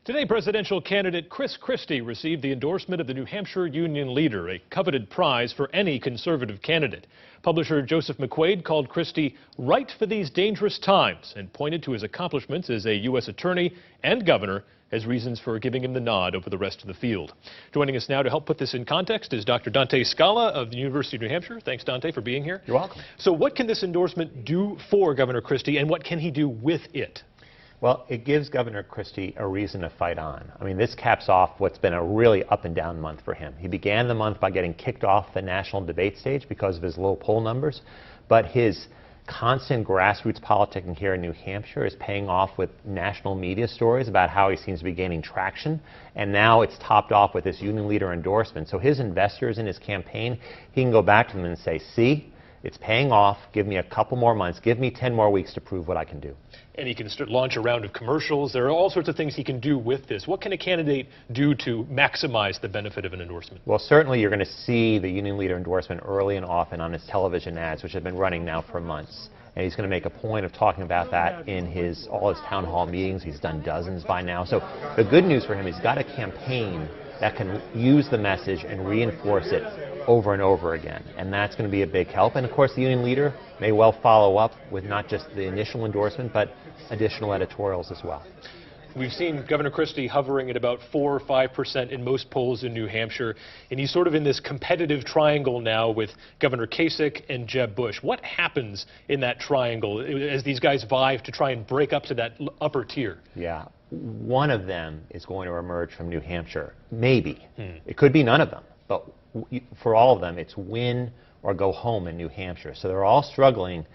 Today, presidential candidate Chris Christie received the endorsement of the New Hampshire Union Leader, a coveted prize for any conservative candidate. Publisher Joseph McQuaid called Christie right for these dangerous times and pointed to his accomplishments as a U.S. attorney and governor as reasons for giving him the nod over the rest of the field. Joining us now to help put this in context is Dr. Dante Scala of the University of New Hampshire. Thanks, Dante, for being here. You're welcome. So what can this endorsement do for Governor Christie, and what can he do with it? Well, it gives Governor Christie a reason to fight on. I mean, this caps off what's been a really up and down month for him. He began the month by getting kicked off the national debate stage because of his low poll numbers, but his constant grassroots politicking here in New Hampshire is paying off with national media stories about how he seems to be gaining traction, and now it's topped off with this union leader endorsement. So his investors in his campaign, he can go back to them and say, see, it's paying off, give me a couple more months, give me 10 more weeks to prove what I can do. And he can launch a round of commercials. There are all sorts of things he can do with this. What can a candidate do to maximize the benefit of an endorsement? Well, certainly you're going to see the union leader endorsement early and often on his television ads, which have been running now for months. And he's going to make a point of talking about that in all his town hall meetings. He's done dozens by now. So the good news for him, he's got a campaign that can use the message and reinforce it over and over again, and that's going to be a big help. And of course, the union leader may well follow up with not just the initial endorsement, but additional editorials as well. We've seen Governor Christie hovering at about 4 or 5% in most polls in New Hampshire, and he's sort of in this competitive triangle now with Governor Kasich and Jeb Bush. What happens in that triangle as these guys vie to try and break up to that upper tier? Yeah, one of them is going to emerge from New Hampshire, maybe. It could be none of them, but for all of them, it's win or go home in New Hampshire. So they're all struggling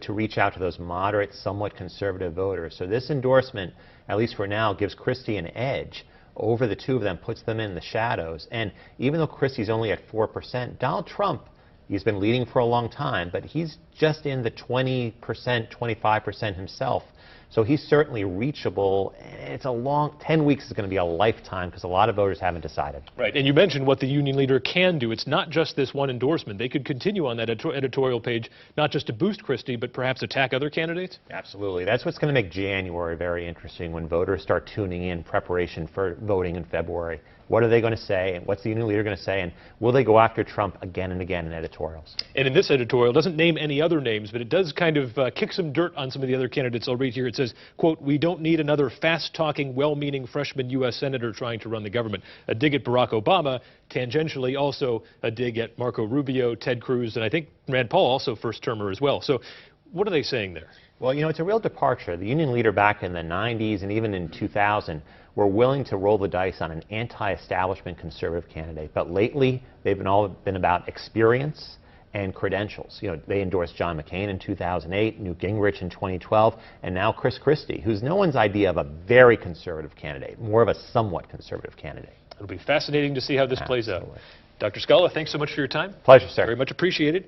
to reach out to those moderate, somewhat conservative voters. So this endorsement, at least for now, gives Christie an edge over the two of them, puts them in the shadows. And even though Christie's only at 4%, Donald Trump, he's been leading for a long time, but he's just in the 20%, 25% himself. So he's certainly reachable. It's a long, 10 weeks is going to be a lifetime because a lot of voters haven't decided. Right, and you mentioned what the union leader can do. It's not just this one endorsement. They could continue on that editorial page, not just to boost Christie, but perhaps attack other candidates? Absolutely. That's what's going to make January very interesting when voters start tuning in preparation for voting in February. What are they going to say, and what's the union leader going to say, and will they go after Trump again and again in editorials? And in this editorial, it doesn't name any other names, but it does kind of kick some dirt on some of the other candidates. I'll read here. It says, quote, "We don't need another fast-talking, well-meaning freshman U.S. senator trying to run the government." A dig at Barack Obama, tangentially also a dig at Marco Rubio, Ted Cruz, and I think Rand Paul, also first-termer as well. So what are they saying there? Well, you know, it's a real departure. The union leader back in the 90s and even in 2000 were willing to roll the dice on an anti-establishment conservative candidate. But lately, they've all been about experience and credentials. You know, they endorsed John McCain in 2008, Newt Gingrich in 2012, and now Chris Christie, who's no one's idea of a very conservative candidate, more of a somewhat conservative candidate. It'll be fascinating to see how this plays out. Dr. Scala, thanks so much for your time. Pleasure, sir. Very much appreciated.